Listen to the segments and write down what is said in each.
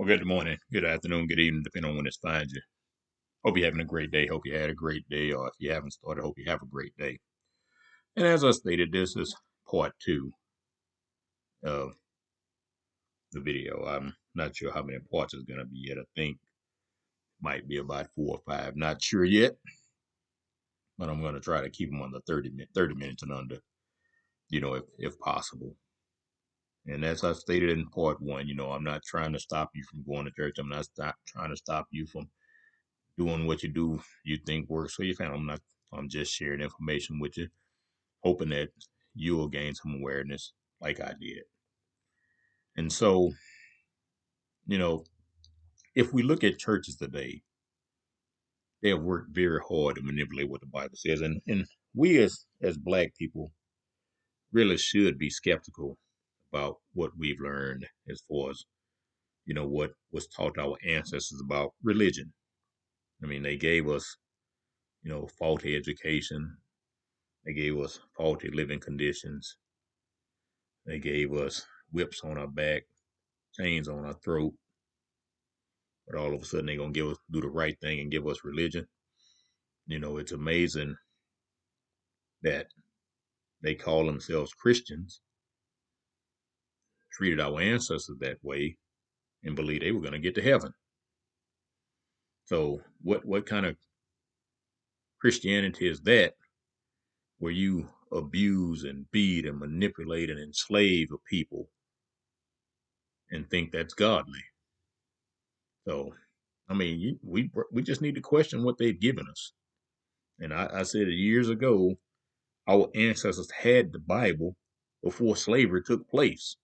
Well, good morning, good afternoon, good evening, depending on when this finds you. Hope you're having a great day. Hope you had a great day, or if you haven't started, hope you have a great day. And as I stated, this is part two of the video. I'm not sure how many parts it's going to be yet. I think might be about 4 or 5. Not sure yet, but I'm going to try to keep them under 30 minutes and under, if possible. And as I stated in part one, I'm not trying to stop you from going to church. I'm not trying to stop you from doing what you think works for your family. I'm just sharing information with you, hoping that you'll gain some awareness like I did. And so, you know, if we look at churches today, they have worked very hard to manipulate what the Bible says. And we as black people really should be skeptical about what we've learned as far as, what was taught our ancestors about religion. I mean, they gave us, faulty education. They gave us faulty living conditions. They gave us whips on our back, chains on our throat, but all of a sudden they're gonna do the right thing and give us religion. It's amazing that they call themselves Christians, treated our ancestors that way, and believed they were gonna get to heaven. So what kind of Christianity is that where you abuse and beat and manipulate and enslave a people and think that's godly? So I mean, we just need to question what they've given us. And I said it years ago, our ancestors had the Bible before slavery took place.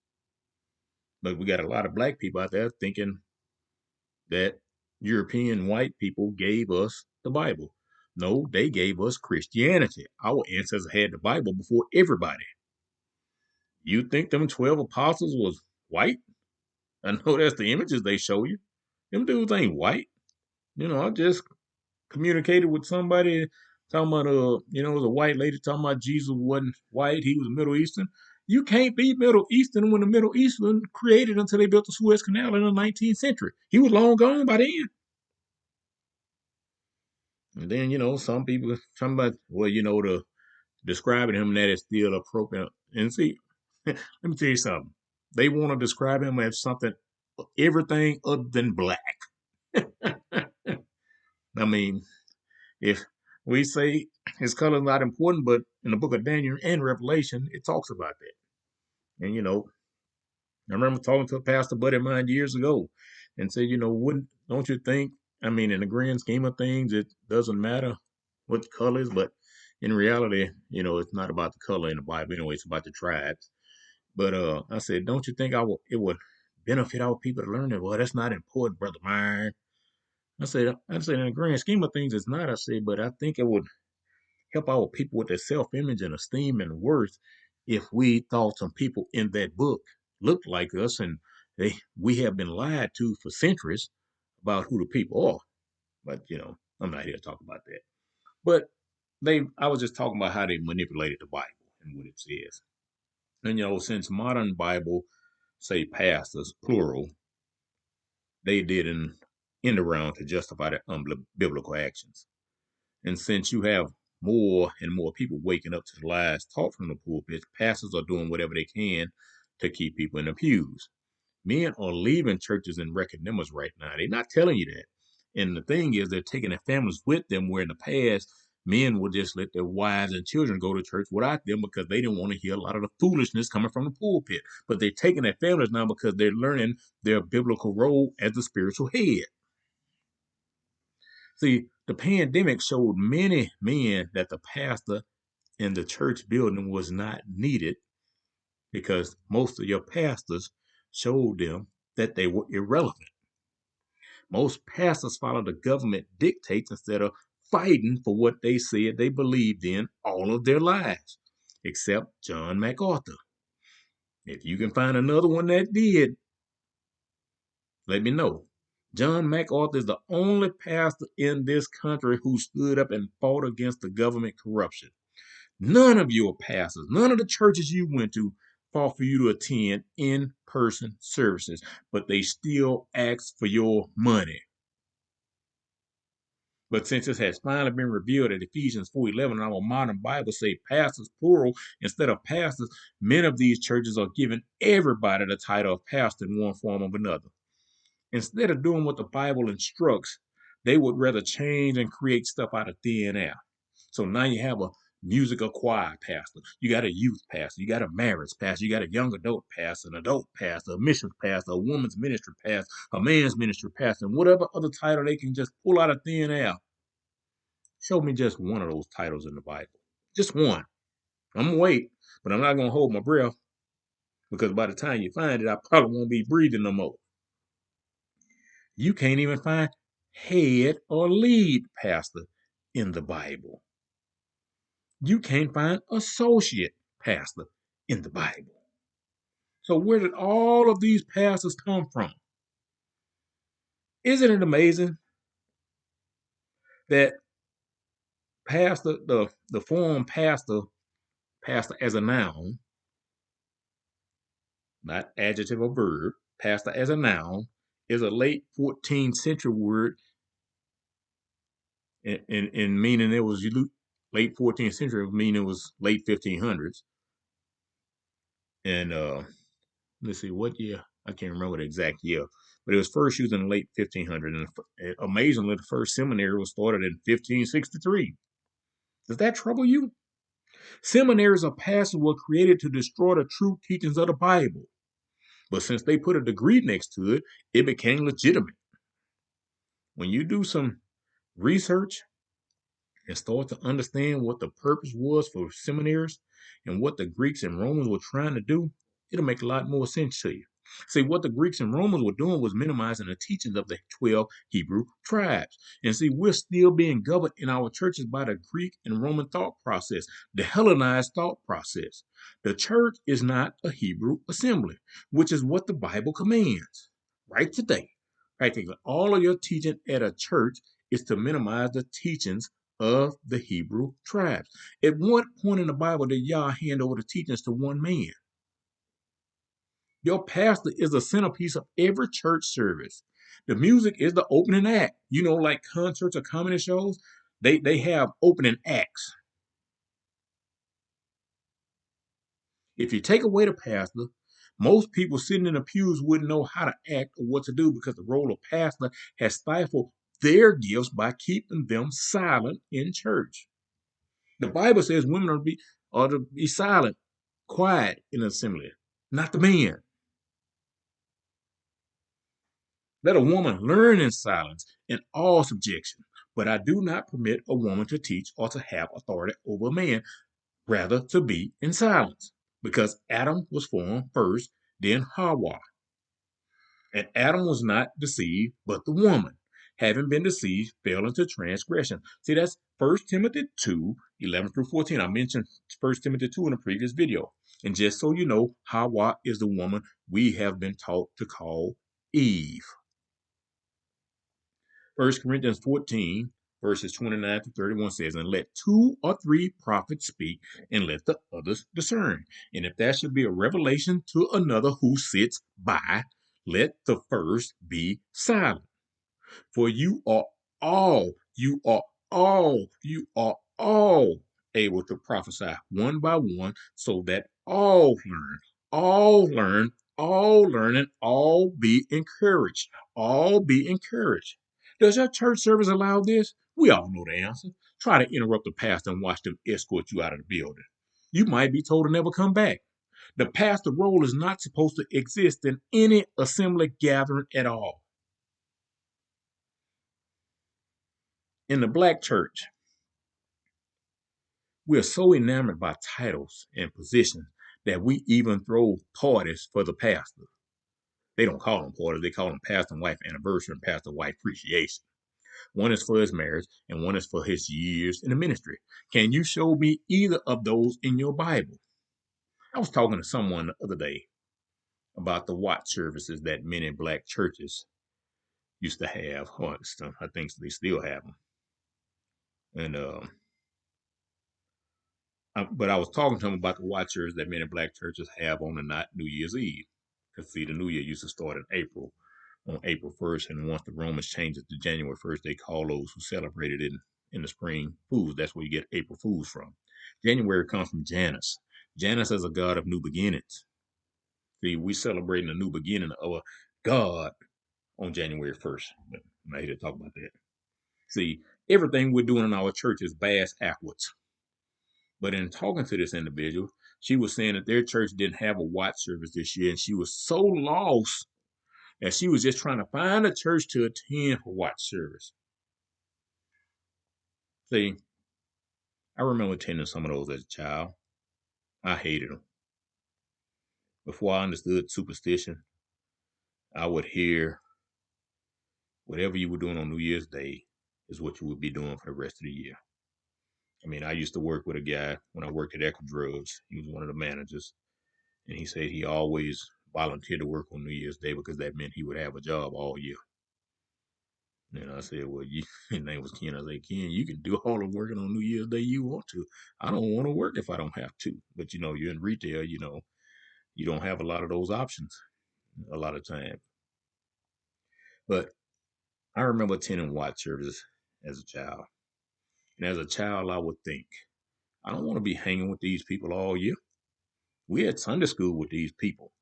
But we got a lot of black people out there thinking that European white people gave us the Bible. No, they gave us Christianity. Our ancestors had the Bible before everybody. You think them 12 apostles was white? I know that's the images they show you. Them dudes ain't white. I just communicated with somebody talking about it was a white lady talking about Jesus wasn't white, he was Middle Eastern. You can't be Middle Eastern when the Middle Eastern created until they built the Suez Canal in the 19th century. He was long gone by then. And then, some people talking about, well, to describing him that is still appropriate. And see, let me tell you something. They want to describe him as something, everything other than black. I mean, if we say his color is not important, but in the book of Daniel and Revelation, it talks about that. And I remember talking to a pastor buddy of mine years ago and said, wouldn't don't you think? I mean, in the grand scheme of things, it doesn't matter what the color is, but in reality, it's not about the color in the Bible anyway, it's about the tribes. But I said, don't you think it would benefit our people to learn that? Well, that's not important, brother mine. I said, in the grand scheme of things, it's not. I said, but I think it would help our people with their self-image and esteem and worth if we thought some people in that book looked like us and we have been lied to for centuries about who the people are. But I'm not here to talk about that. But I was just talking about how they manipulated the Bible and what it says. And since modern Bible say pastors plural, they did an end around to justify their unbiblical actions. And since you have more and more people waking up to the lies taught from the pulpit, pastors are doing whatever they can to keep people in the pews. Men are leaving churches in record numbers right now. They're not telling you that. And the thing is, they're taking their families with them, where in the past, men would just let their wives and children go to church without them because they didn't want to hear a lot of the foolishness coming from the pulpit. But they're taking their families now because they're learning their biblical role as the spiritual head. See, the pandemic showed many men that the pastor in the church building was not needed because most of your pastors showed them that they were irrelevant. Most pastors follow the government dictates instead of fighting for what they said they believed in all of their lives, except John MacArthur. If you can find another one that did, let me know. John MacArthur is the only pastor in this country who stood up and fought against the government corruption. None of your pastors, none of the churches you went to fault for you to attend in-person services, but they still ask for your money. But since it has finally been revealed that Ephesians 4:11 and our modern Bible say pastors plural instead of pastors, many of these churches are giving everybody the title of pastor in one form or another. Instead of doing what the Bible instructs, they would rather change and create stuff out of thin air. So now you have a musical choir pastor, you got a youth pastor, you got a marriage pastor, you got a young adult pastor, an adult pastor, a missions pastor, a woman's ministry pastor, a man's ministry pastor, and whatever other title they can just pull out of thin air. Show me just one of those titles in the Bible. Just one. I'm going to wait, but I'm not going to hold my breath because by the time you find it, I probably won't be breathing no more. You can't even find head or lead pastor in the Bible. You can't find associate pastor in the Bible. So where did all of these pastors come from? Isn't it amazing that pastor, the form pastor as a noun, not adjective or verb, pastor as a noun, is a late 14th century word in meaning it was late 14th century, meaning it was late 1500s. And let's see, what year? I can't remember the exact year, but it was first used in the late 1500s. And amazingly, the first seminary was started in 1563. Does that trouble you? Seminaries or pastors were created to destroy the true teachings of the Bible. But since they put a degree next to it, it became legitimate. When you do some research and start to understand what the purpose was for seminaries and what the Greeks and Romans were trying to do, it'll make a lot more sense to you. See, what the Greeks and Romans were doing was minimizing the teachings of the 12 Hebrew tribes. And see, we're still being governed in our churches by the Greek and Roman thought process, the Hellenized thought process. The church is not a Hebrew assembly, which is what the Bible commands. Right today, practically all of your teaching at a church is to minimize the teachings of the Hebrew tribes. At what point in the Bible did Yah hand over the teachings to one man? Your pastor is the centerpiece of every church service. The music is the opening act. You know, like concerts or comedy shows, they have opening acts. If you take away the pastor, most people sitting in the pews wouldn't know how to act or what to do because the role of pastor has stifled their gifts by keeping them silent in church. The Bible says women are to be silent, quiet in the assembly, not the men. Let a woman learn in silence in all subjection, but I do not permit a woman to teach or to have authority over a man, rather to be in silence. Because Adam was formed first, then Hawa. And Adam was not deceived, but the woman, having been deceived, fell into transgression. See, that's 1 Timothy 2:11-14. I mentioned 1 Timothy 2 in a previous video. And just so you know, Hawa is the woman we have been taught to call Eve. 1 Corinthians 14, verses 29-31 says, and let 2 or 3 prophets speak, and let the others discern. And if there should be a revelation to another who sits by, let the first be silent. For you are all able to prophesy one by one, so that all learn, and all be encouraged. All be encouraged. Does your church service allow this? We all know the answer. Try to interrupt the pastor and watch them escort you out of the building. You might be told to never come back. The pastor role is not supposed to exist in any assembly gathering at all. In the black church, we are so enamored by titles and positions that we even throw parties for the pastor. They don't call them parties, they call them pastor and wife anniversary and pastor wife appreciation. One is for his marriage and one is for his years in the ministry. Can you show me either of those in your Bible? I was talking to someone the other day about the watch services that many black churches used to have. I think they still have them. And But I was talking to him about the watchers that many black churches have on the night New Year's Eve. Because see, the New Year used to start in April, on April 1st, and once the Romans changed it to January 1st, they call those who celebrated it in the spring fools. That's where you get April Fools from. January comes from Janus. Janus is a god of new beginnings. See, we celebrating a new beginning of a god on January 1st. But I'm not here to talk about that. See, everything we're doing in our church is bass backwards. But in talking to this individual, she was saying that their church didn't have a watch service this year, and she was so lost that she was just trying to find a church to attend for watch service. See, I remember attending some of those as a child. I hated them. Before I understood superstition, I would hear whatever you were doing on New Year's Day is what you would be doing for the rest of the year. I mean, I used to work with a guy when I worked at Echo Drugs. He was one of the managers, and he said he always volunteered to work on New Year's Day because that meant he would have a job all year. And I said, well, his name was Ken. I said, Ken, you can do all the working on New Year's Day you want to. I don't want to work if I don't have to. But, you're in retail, you don't have a lot of those options a lot of time. But I remember attending watch services as a child. And as a child, I would think, I don't want to be hanging with these people all year. We had Sunday school with these people.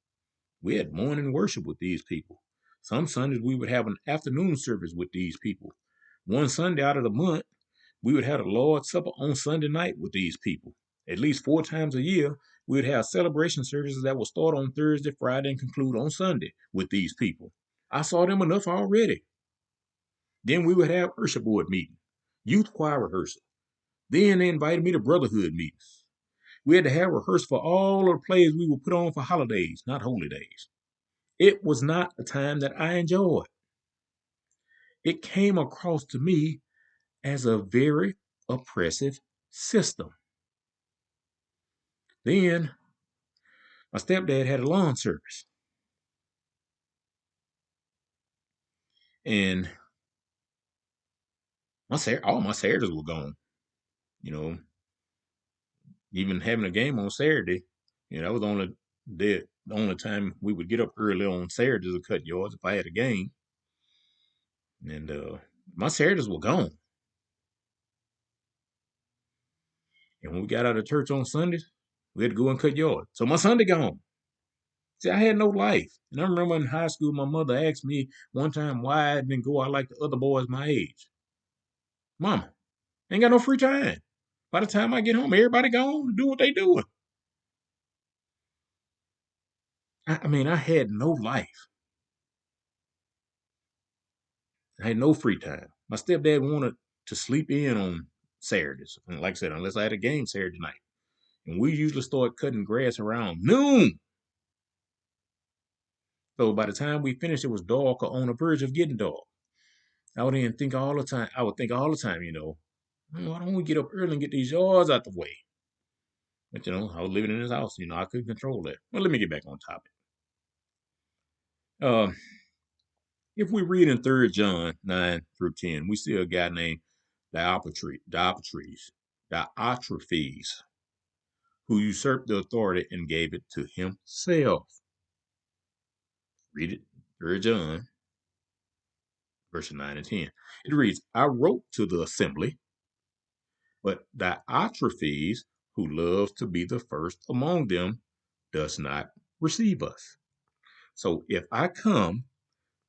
We had morning worship with these people. Some Sundays we would have an afternoon service with these people. One Sunday out of the month, we would have a Lord's Supper on Sunday night with these people. At least 4 times a year, we would have celebration services that would start on Thursday, Friday, and conclude on Sunday with these people. I saw them enough already. Then we would have worship board meeting, youth choir rehearsal. Then they invited me to brotherhood meetings. We had to have rehearsal for all of the plays we would put on for holidays, not holy days. It was not a time that I enjoyed. It came across to me as a very oppressive system. Then my stepdad had a lawn service. And all my Saturdays were gone. Even having a game on Saturday, that was the only time we would get up early on Saturdays to cut yards if I had a game. And my Saturdays were gone. And when we got out of church on Sundays, we had to go and cut yards. So my Sunday gone. See, I had no life. And I remember in high school, my mother asked me one time why I didn't go out like the other boys my age. Mama, ain't got no free time. By the time I get home, everybody gone to do what they doing. I mean, I had no life. I had no free time. My stepdad wanted to sleep in on Saturdays. And like I said, unless I had a game Saturday night. And we usually start cutting grass around noon. So by the time we finished, it was dark or on the verge of getting dark. I would think all the time, why don't we get up early and get these yards out the way? But I was living in this house, I couldn't control that. Well, let me get back on topic. If we read in 3 John 9 through 10, we see a guy named Diotrephes, who usurped the authority and gave it to himself. Read it, 3 John, verses 9 and 10. It reads, I wrote to the assembly, but Diotrephes, who loves to be the first among them, does not receive us. So if I come,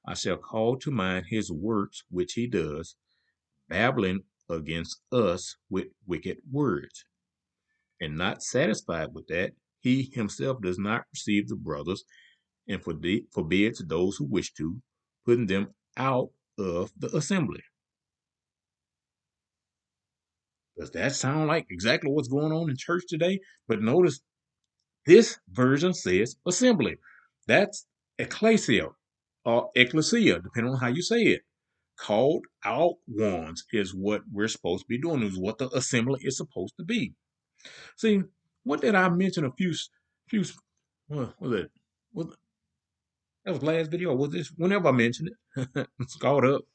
I shall call to mind his works which he does, babbling against us with wicked words. And not satisfied with that, he himself does not receive the brothers, and forbids those who wish to, putting them out of the assembly. Does that sound like exactly what's going on in church today? But notice this version says assembly. That's ecclesia or ecclesia, depending on how you say it. Called out ones is what we're supposed to be doing, is what the assembly is supposed to be. See, what did I mention what was it? That was last video, or was this? Whenever I mentioned it, it's caught up.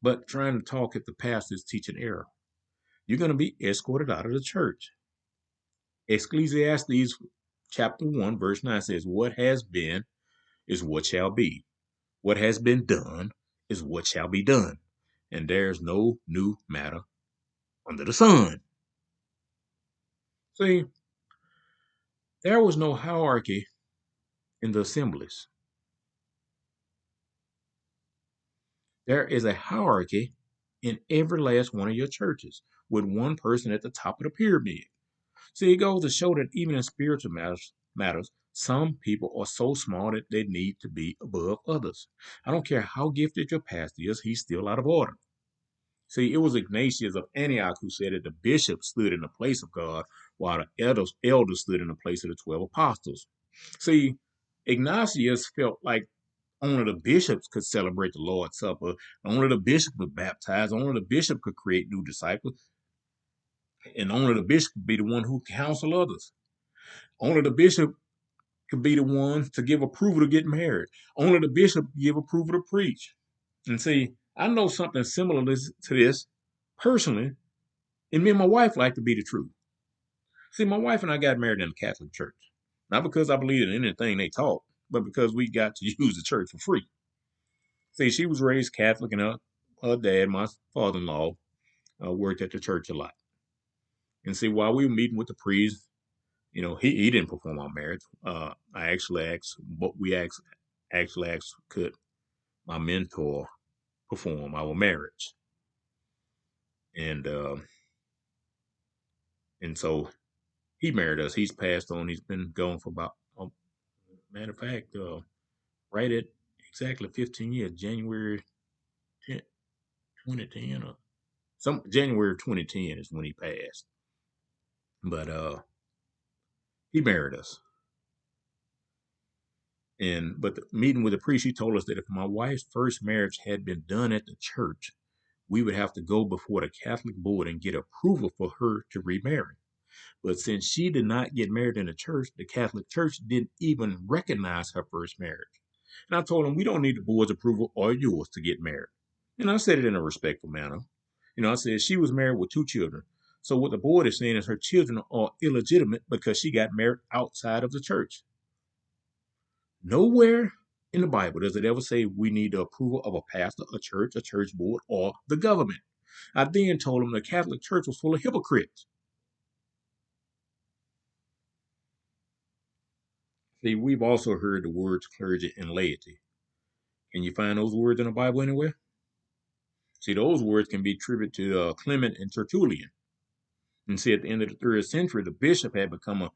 But trying to talk if the pastor is teaching error. you're going to be escorted out of the church. Ecclesiastes chapter 1, verse 9 says, what has been is what shall be. What has been done is what shall be done. And there's no new matter under the sun. See, there was no hierarchy in the assemblies. There is a hierarchy in every last one of your churches with one person at the top of the pyramid. See, it goes to show that even in spiritual matters, some people are so small that they need to be above others. I don't care how gifted your pastor is, he's still out of order. See, it was Ignatius of Antioch who said that the bishop stood in the place of God, while the elders stood in the place of the 12 apostles. See, Ignatius felt like only the bishops could celebrate the Lord's Supper, only the bishop could baptize, only the bishop could create new disciples, and only the bishop could be the one who counsel others. Only the bishop could be the one to give approval to get married. Only the bishop could give approval to preach. And see, I know something similar to this personally, and me and my wife like to be the truth. See, my wife and I got married in the Catholic Church. Not because I believed in anything they taught, but because we got to use the church for free. See, she was raised Catholic, and her dad, my father-in-law, worked at the church a lot. And see, while we were meeting with the priest, he didn't perform our marriage. I actually asked, but we actually asked, could my mentor perform our marriage? And so he married us. He's passed on. He's been gone for about, matter of fact, right at exactly 15 years, January 10, 2010, or January of 2010 is when he passed. But he married us. But the meeting with the priest, he told us that if my wife's first marriage had been done at the church, we would have to go before the Catholic board and get approval for her to remarry. But since she did not get married in the church, the Catholic Church didn't even recognize her first marriage. And I told him, we don't need the board's approval or yours to get married. And I said it in a respectful manner. I said she was married with 2 children. So what the board is saying is her children are illegitimate because she got married outside of the church. Nowhere in the Bible does it ever say we need the approval of a pastor, a church board, or the government. I then told him the Catholic Church was full of hypocrites. See, we've also heard the words clergy and laity. Can you find those words in the Bible anywhere? See, those words can be attributed to Clement and Tertullian. And see, at the end of the 3rd century, the bishop had become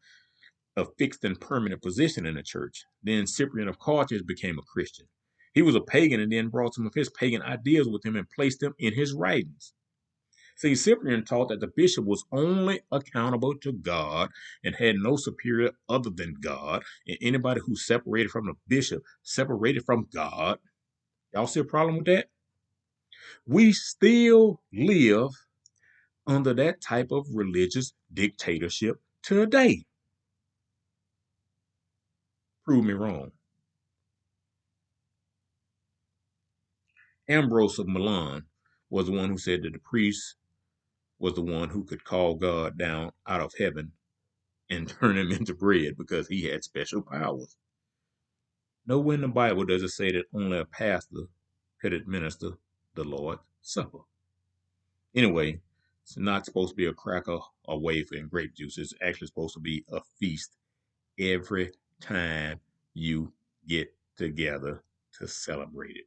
a fixed and permanent position in the church. Then Cyprian of Carthage became a Christian. He was a pagan and then brought some of his pagan ideas with him and placed them in his writings. See, Cyprian taught that the bishop was only accountable to God and had no superior other than God, and anybody who separated from the bishop separated from God. Y'all see a problem with that? We still live under that type of religious dictatorship today. Prove me wrong. Ambrose of Milan was the one who said that the priest was the one who could call God down out of heaven and turn him into bread because he had special powers. Nowhere in the Bible does it say that only a pastor could administer the Lord's Supper. Anyway, it's not supposed to be a cracker, a wafer, and grape juice. It's actually supposed to be a feast every time you get together to celebrate it.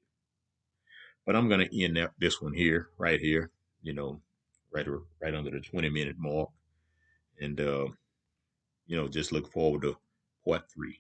But I'm going to end this one here, right here, right under the 20-minute mark. And, just look forward to part 3.